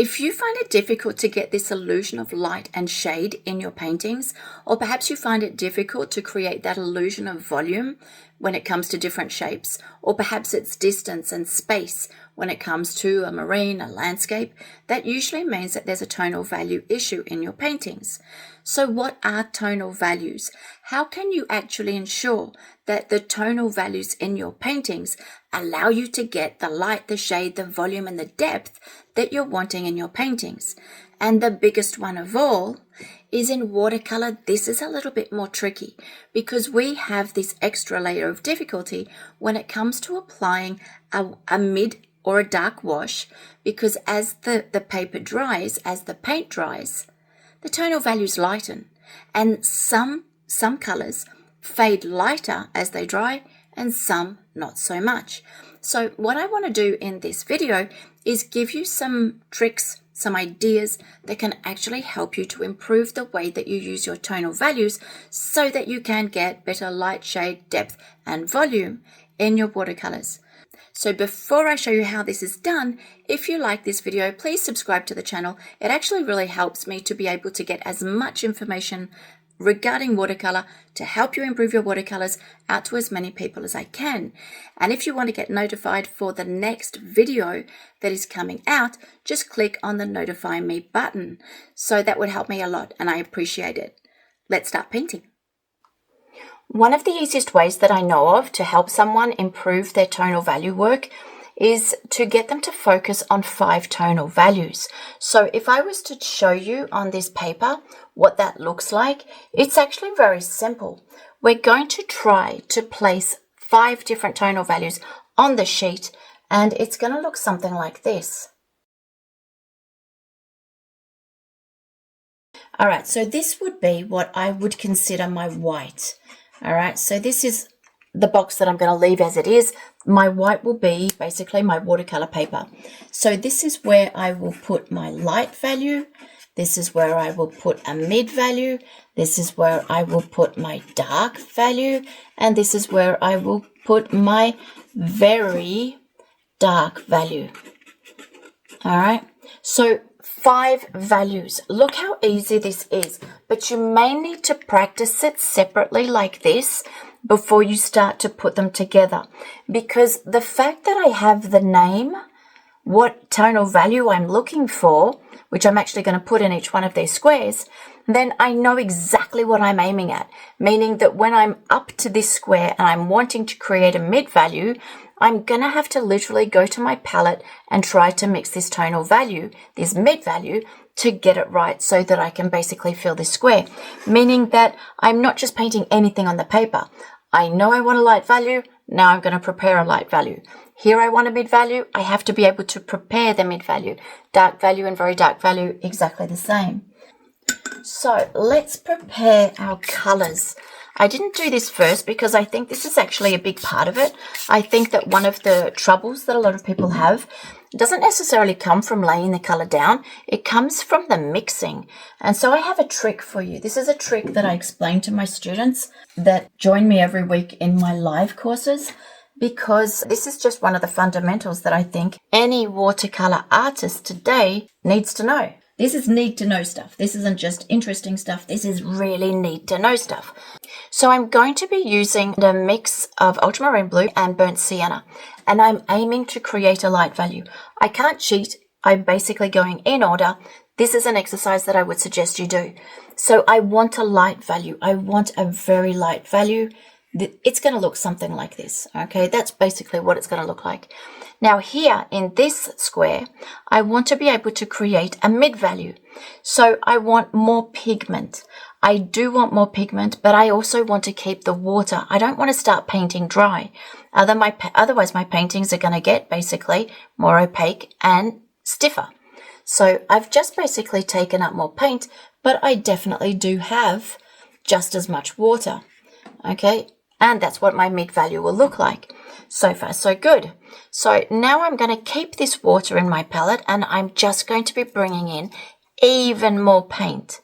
If you find it difficult to get this illusion of light and shade in your paintings, or perhaps you find it difficult to create that illusion of volume when it comes to different shapes, or perhaps it's distance and space when it comes to a marine, a landscape, that usually means that there's a tonal value issue in your paintings. So what are tonal values? How can you actually ensure that the tonal values in your paintings allow you to get the light, the shade, the volume, and the depth that you're wanting in your paintings? And the biggest one of all is in watercolor. This is a little bit more tricky because we have this extra layer of difficulty when it comes to applying a mid or a dark wash, because as the paper dries, as the paint dries, the tonal values lighten, and some colors fade lighter as they dry and some not so much. So what I want to do in this video is give you some tricks, some ideas that can actually help you to improve the way that you use your tonal values so that you can get better light, shade, depth, and volume in your watercolors. So before I show you how this is done, if you like this video, please subscribe to the channel. It actually really helps me to be able to get as much information regarding watercolor to help you improve your watercolors out to as many people as I can. And if you want to get notified for the next video that is coming out, just click on the notify me button. So that would help me a lot and I appreciate it. Let's start painting. One of the easiest ways that I know of to help someone improve their tonal value work is to get them to focus on 5 tonal values. So if I was to show you on this paper what that looks like, it's actually very simple. We're going to try to place 5 different tonal values on the sheet, and it's going to look something like this. All right, so this would be what I would consider my white. All right, so this is the box that I'm going to leave as it is. My white will be basically my watercolor paper. So this is where I will put my light value. This is where I will put a mid value. This is where I will put my dark value. And this is where I will put my very dark value. All right, so 5 values. Look how easy this is, but you may need to practice it separately like this before you start to put them together, because the fact that I have the name, what tonal value I'm looking for, which I'm actually going to put in each one of these squares, then I know exactly what I'm aiming at, meaning that when I'm up to this square and I'm wanting to create a mid value, I'm going to have to literally go to my palette and try to mix this tonal value, this mid value, to get it right so that I can basically fill this square, meaning that I'm not just painting anything on the paper. I know I want a light value, now I'm going to prepare a light value. Here I want a mid value, I have to be able to prepare the mid value. Dark value and very dark value, exactly the same. So let's prepare our colors. I didn't do this first because I think this is actually a big part of it. I think that one of the troubles that a lot of people have doesn't necessarily come from laying the color down. It comes from the mixing. And so I have a trick for you. This is a trick that I explain to my students that join me every week in my live courses, because this is just one of the fundamentals that I think any watercolor artist today needs to know. This is need to know stuff. This isn't just interesting stuff. This is really need to know stuff. So I'm going to be using a mix of ultramarine blue and burnt sienna, and I'm aiming to create a light value. I can't cheat. I'm basically going in order. This is an exercise that I would suggest you do. So I want a light value. I want a very light value. It's going to look something like this. Okay, that's basically what it's going to look like. Now here in this square, I want to be able to create a mid value. So I want more pigment. I do want more pigment, but I also want to keep the water. I don't want to start painting dry. Otherwise my paintings are going to get basically more opaque and stiffer. So I've just basically taken up more paint, but I definitely do have just as much water. Okay, and that's what my mid value will look like. So far, so good. So now I'm going to keep this water in my palette, and I'm just going to be bringing in even more paint.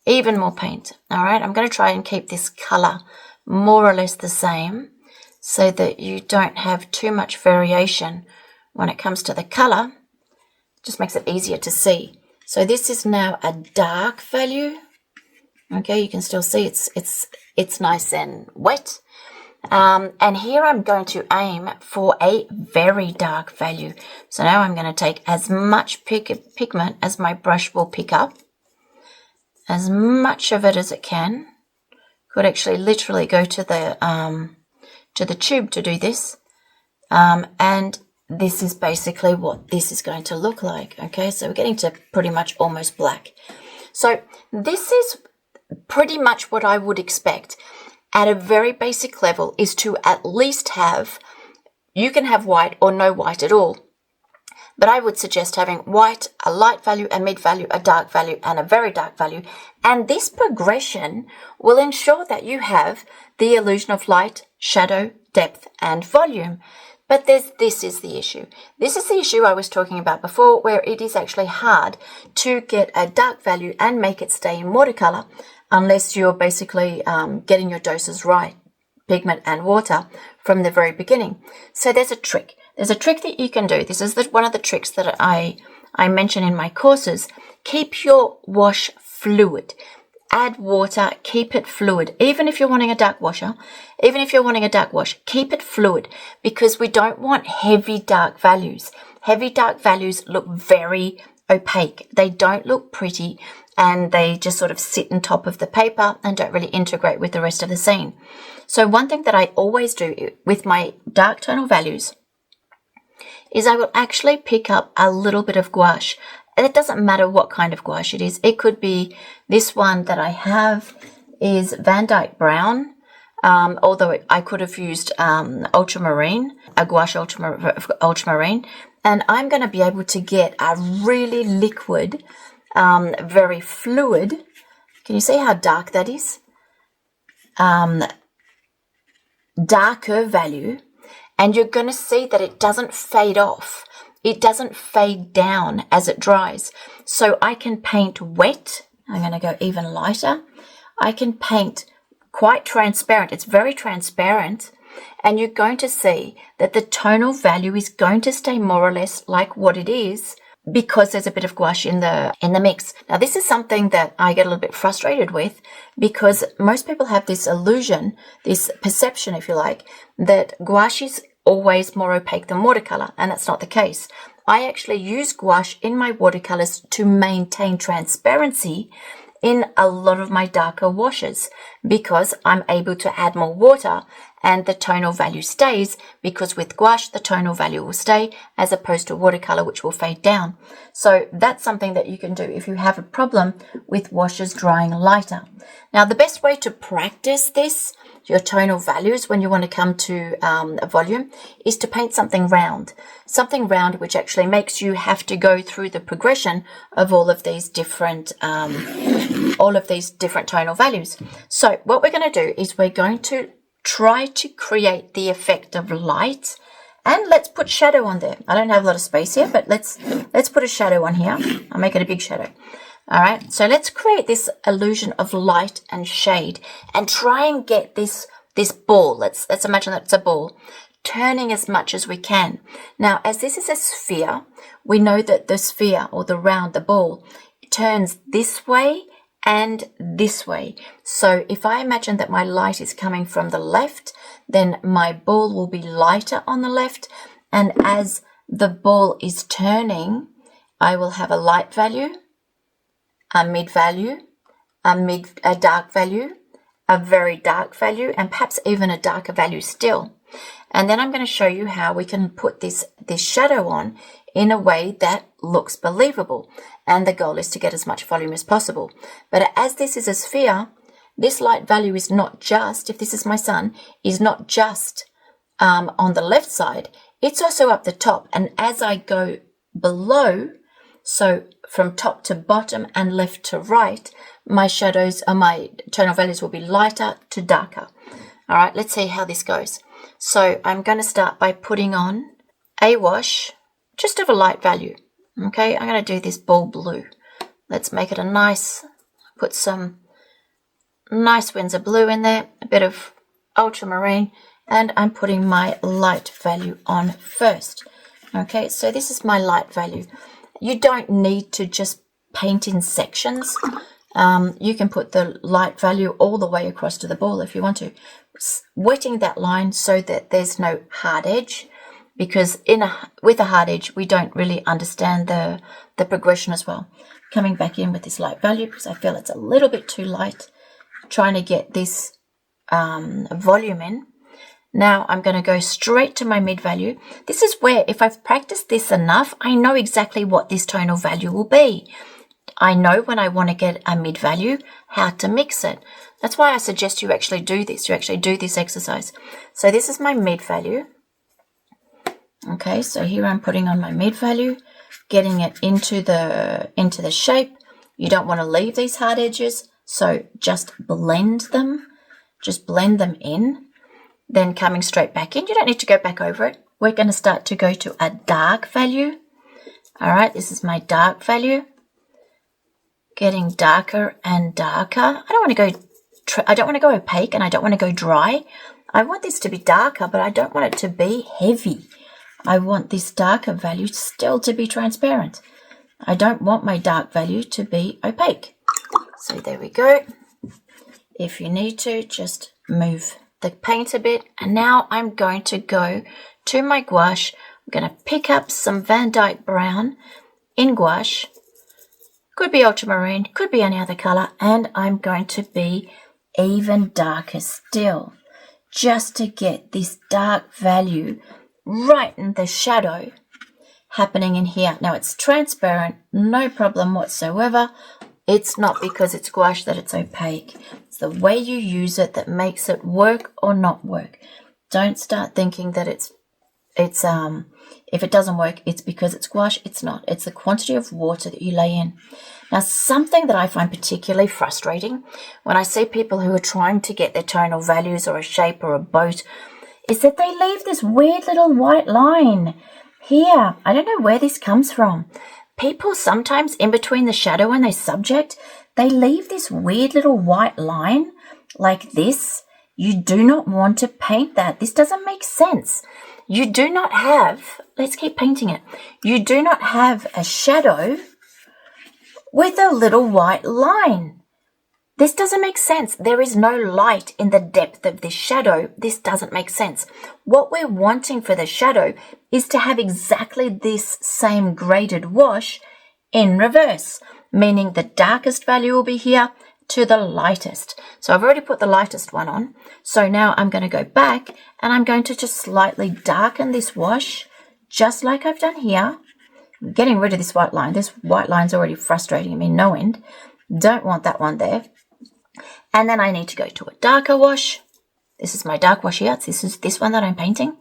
Even more paint. All right, I'm going to try and keep this color more or less the same so that you don't have too much variation when it comes to the color. just makes it easier to see. So this is now a dark value. Okay, you can still see it's nice and wet. And here I'm going to aim for a very dark value. So now I'm going to take as much pigment as my brush will pick up, as much of it as it can. Could actually literally go to the tube to do this. And this is basically what this is going to look like. Okay, so we're getting to pretty much almost black. So this is pretty much what I would expect at a very basic level, is to at least have, you can have white or no white at all, but I would suggest having white, a light value, a mid value, a dark value, and a very dark value. And this progression will ensure that you have the illusion of light, shadow, depth, and volume. But this is the issue. This is the issue I was talking about before, where it is actually hard to get a dark value and make it stay in watercolor unless you're basically getting your doses right, pigment and water, from the very beginning. So there's a trick. There's a trick that you can do. This is one of the tricks that I mention in my courses. Keep your wash fluid. Add water, keep it fluid. Even if you're wanting a dark wash, keep it fluid, because we don't want heavy dark values. Heavy dark values look very opaque. They don't look pretty, and they just sort of sit on top of the paper and don't really integrate with the rest of the scene. So one thing that I always do with my dark tonal values is I will actually pick up a little bit of gouache. And it doesn't matter what kind of gouache it is. It could be this one that I have is Van Dyke Brown, although I could have used ultramarine, a gouache ultramarine. And I'm going to be able to get a really liquid, very fluid. Can you see how dark that is? Darker value. And you're going to see that it doesn't fade off. It doesn't fade down as it dries. So I can paint wet. I'm going to go even lighter. I can paint quite transparent. It's very transparent. And you're going to see that the tonal value is going to stay more or less like what it is, because there's a bit of gouache in the mix. Now, this is something that I get a little bit frustrated with, because most people have this illusion, this perception, if you like, that gouache is always more opaque than watercolor, and that's not the case. I actually use gouache in my watercolors to maintain transparency in a lot of my darker washes, because I'm able to add more water and the tonal value stays, because with gouache the tonal value will stay as opposed to watercolor, which will fade down. So that's something that you can do if you have a problem with washes drying lighter. Now, the best way to practice this, your tonal values, when you want to come to a volume, is to paint something round which actually makes you have to go through the progression of all of these different tonal values. So what we're going to do is we're going to try to create the effect of light, and let's put shadow on there. I don't have a lot of space here, but let's put a shadow on here. I'll make it a big shadow. All right, so let's create this illusion of light and shade and try and get this ball. Let's imagine that it's a ball, turning as much as we can. Now, as this is a sphere, we know that the sphere, or the round, the ball, turns this way and this way. So if I imagine that my light is coming from the left, then my ball will be lighter on the left. And as the ball is turning, I will have a light value, a mid value, a dark value, a very dark value, and perhaps even a darker value still. And then I'm going to show you how we can put this shadow on in a way that looks believable. And the goal is to get as much volume as possible. But as this is a sphere, this light value is not just, if this is my sun, is not just on the left side, it's also up the top. And as I go below, so from top to bottom and left to right, my shadows, my tonal values will be lighter to darker. All right, let's see how this goes. So I'm going to start by putting on a wash just of a light value. Okay, I'm going to do this ball blue. Let's make it a nice, put some nice Winsor blue in there, a bit of ultramarine, and I'm putting my light value on first. Okay, so this is my light value. you don't need to just paint in sections. You can put the light value all the way across to the ball if you want to. Wetting that line so that there's no hard edge, because with a hard edge, we don't really understand the progression as well. Coming back in with this light value because I feel it's a little bit too light, trying to get this volume in. Now I'm going to go straight to my mid value. This is where, if I've practiced this enough, I know exactly what this tonal value will be. I know when I want to get a mid value, how to mix it. That's why I suggest you actually do this. You actually do this exercise. So this is my mid value. Okay, so here I'm putting on my mid value, getting it into the shape. You don't want to leave these hard edges, so just blend them. Just blend them in. Then coming straight back in. You don't need to go back over it. We're going to start to go to a dark value. All right, this is my dark value. Getting darker and darker. I don't want to go opaque, and I don't want to go dry. I want this to be darker, but I don't want it to be heavy. I want this darker value still to be transparent. I don't want my dark value to be opaque. So there we go. If you need to, just move the paint a bit. And now I'm going to go to my gouache. I'm going to pick up some Van Dyke Brown in gouache. Could be ultramarine, could be any other color. And I'm going to be even darker still, just to get this dark value right in the shadow happening in here. Now it's transparent, no problem whatsoever. It's not because it's gouache that it's opaque. It's the way you use it that makes it work or not work. Don't start thinking that it's if it doesn't work, it's because it's gouache. It's not. It's the quantity of water that you lay in. Now, something that I find particularly frustrating when I see people who are trying to get their tonal values or a shape or a boat is that they leave this weird little white line here. I don't know where this comes from. People sometimes in between the shadow and the subject, they leave this weird little white line like this. You do not want to paint that. This doesn't make sense. You do not have, let's keep painting it. You do not have a shadow with a little white line. This doesn't make sense. There is no light in the depth of this shadow. This doesn't make sense. What we're wanting for the shadow is to have exactly this same graded wash in reverse, meaning the darkest value will be here to the lightest. So I've already put the lightest one on. So now I'm going to go back and I'm going to just slightly darken this wash, just like I've done here. I'm getting rid of this white line. This white line's already frustrating me no end. Don't want that one there. And then I need to go to a darker wash. This is my dark wash here. This is this one that I'm painting.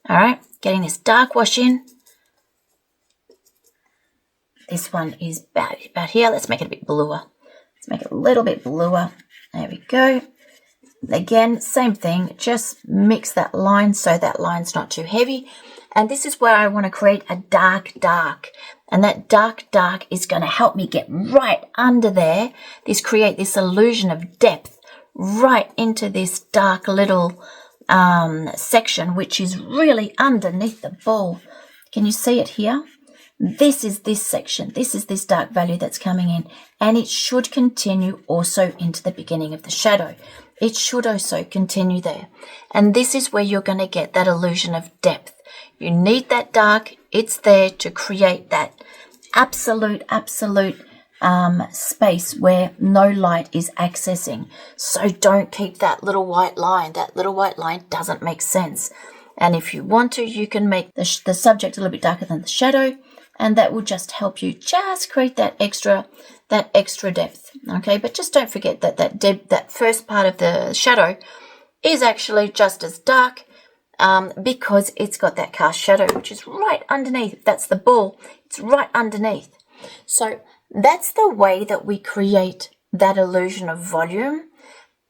All right, getting this dark wash in. This one is about here. Let's make it a bit bluer. Let's make it a little bit bluer. There we go. Again, same thing. Just mix that line so that line's not too heavy. And this is where I want to create a dark, dark. And that dark, dark is going to help me get right under there. Create this illusion of depth right into this dark little section, which is really underneath the ball. Can you see it here? This is this section. This is this dark value that's coming in. And it should continue also into the beginning of the shadow. It should also continue there. And this is where you're going to get that illusion of depth. You need that dark. It's there to create that absolute space where no light is accessing. So don't keep that little white line. That little white line doesn't make sense. And if you want to, you can make the subject a little bit darker than the shadow, and that will just help you just create that extra depth. Okay, but just don't forget that that first part of the shadow is actually just as dark, because it's got that cast shadow, which is right underneath. That's the ball. It's right underneath. So that's the way that we create that illusion of volume,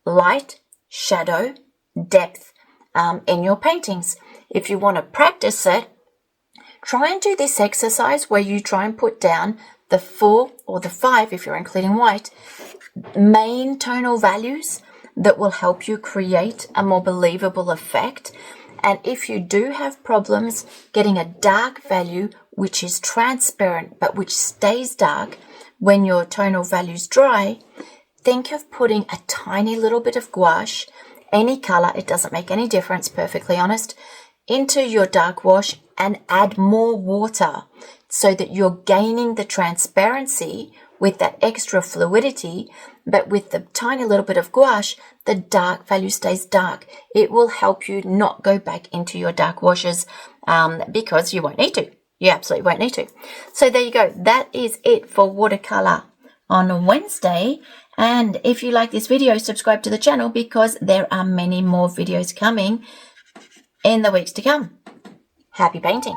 light, shadow, depth in your paintings. If you want to practice it, try and do this exercise where you try and put down the 4 or the 5, if you're including white, main tonal values that will help you create a more believable effect. And if you do have problems getting a dark value which is transparent but which stays dark when your tonal values dry, think of putting a tiny little bit of gouache, any color, it doesn't make any difference, perfectly honest, into your dark wash and add more water so that you're gaining the transparency with that extra fluidity, but with the tiny little bit of gouache, the dark value stays dark. It will help you not go back into your dark washes because you won't need to. You absolutely won't need to. So there you go. That is it for watercolor on Wednesday. And if you like this video, subscribe to the channel because there are many more videos coming in the weeks to come. Happy painting.